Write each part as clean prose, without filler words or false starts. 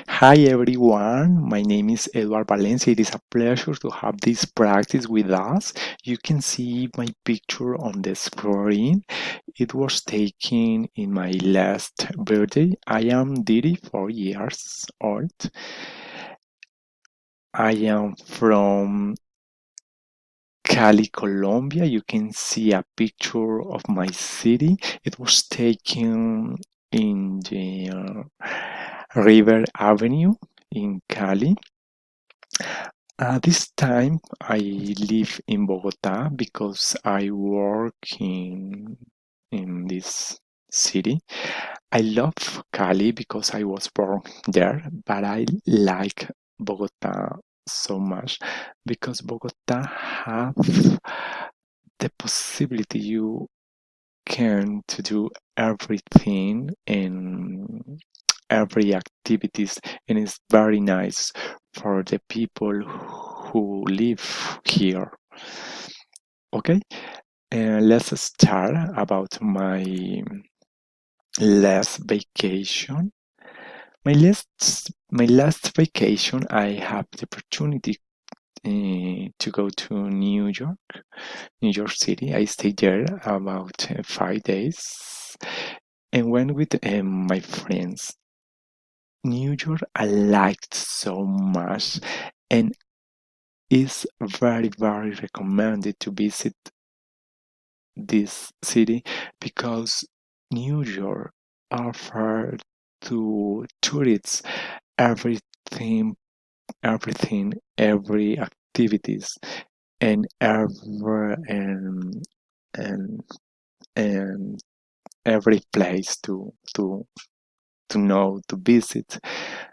Hi everyone, my name is Eduard Valencia. It is a pleasure to have this practice with us. You can see my picture on the screen. It was taken in my last birthday. I am 34 years old. I am from Cali, Colombia. You can see a picture of my city. It was taken in the River Avenue in Cali. This time I live in Bogota because I work in this city. I love Cali because I was born there, but I like Bogota so much because Bogota have the possibility you can to do everything and every activities, and it's very nice for the people who live here. Okay, let's start about my last vacation. My last vacation, I have the opportunity to go to New York City. I stayed there about 5 days and went with my friends. New York I liked so much, and is very, very recommended to visit this city because New York offers to tourists everything, every activities and and and every place to know, to visit.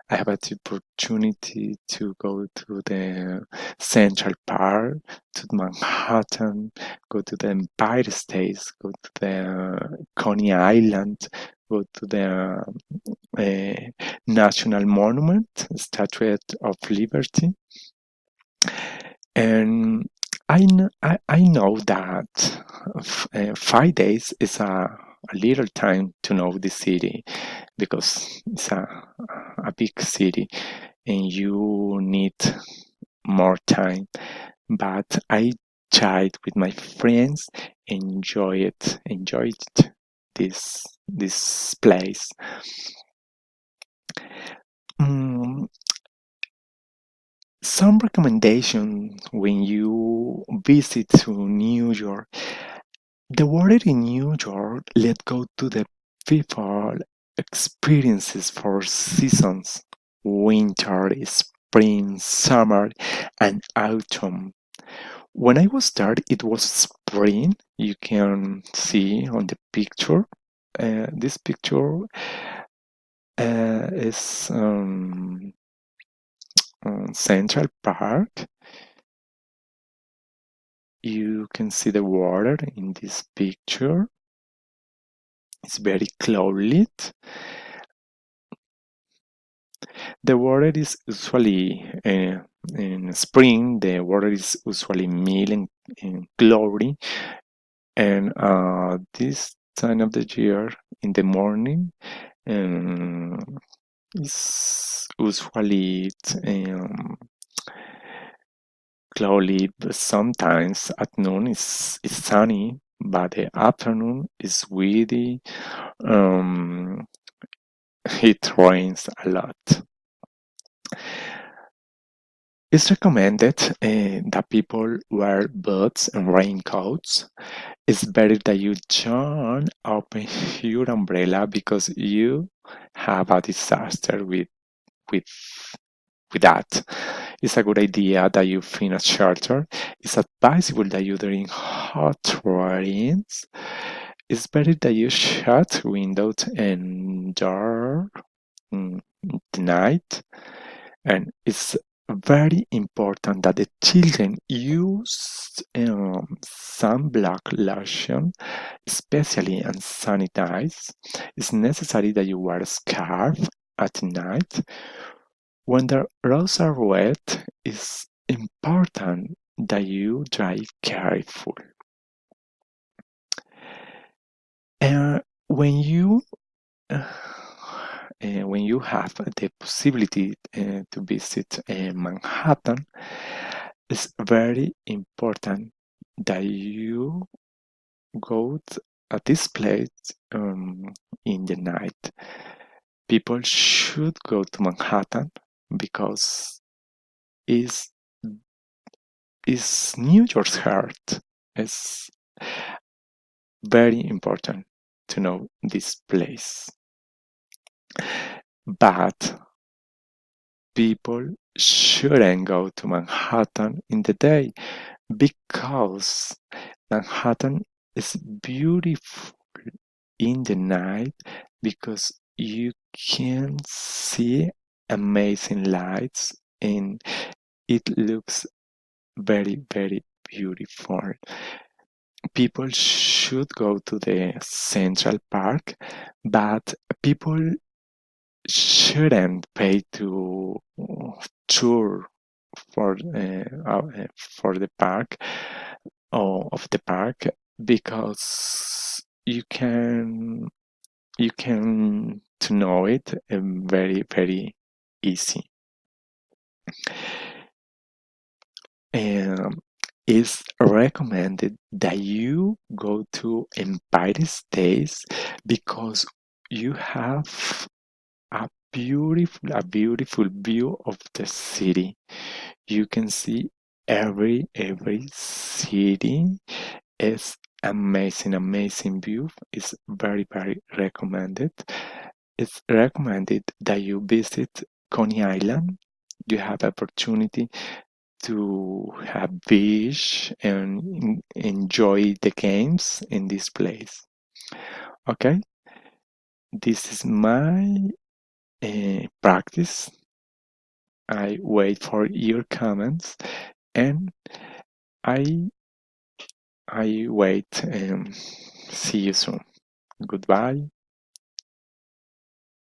I have had the opportunity to go to the Central Park, to Manhattan, go to the Empire State, go to the Coney Island, go to the National Monument, Statue of Liberty. And I know that 5 days is a little time to know the city because it's a big city and you need more time. But I tried with my friends, enjoyed this place. Mm, some recommendation when you visit to New York. The water in New York let go to the people experiences for seasons: winter, spring, summer, and autumn. When I was there, it was spring. You can see on the picture. This picture is on Central Park. You can see the water in this picture. It's very cloudy. The water is usually in spring. The water is usually mild and cloudy, and this time of the year in the morning um, is usually cloudy. But sometimes at noon is sunny, but the afternoon is windy. Um, it rains a lot. It's recommended that people wear boots and raincoats. It's better that you don't open your umbrella because you have a disaster with with that. It's a good idea that you find a shelter. It's advisable that you drink hot rains. It's better that you shut windows and door the night. And it's very important that the children use sunblock lotion, especially and sanitize. It's necessary that you wear a scarf at night. When the roads are wet, it's important that you drive careful. And when you when you have the possibility to visit Manhattan, it's very important that you go at this place in the night. People should go to Manhattan because it's, it's New York's heart. It's very important to know this place. But people shouldn't go to Manhattan in the day because Manhattan is beautiful in the night because you can see amazing lights and it looks very, very beautiful. People should go to the Central Park, but people shouldn't pay to tour for the park or of the park because you can to know it very very easy. Um, it's recommended that you go to Empire State because you have a beautiful view of the city. You can see every city. It's amazing view. It's very very recommended. It's recommended that you visit Coney Island. You have opportunity to have beach and enjoy the games in this place. Okay, this is my practice. I wait for your comments and I I wait and see you soon. Goodbye.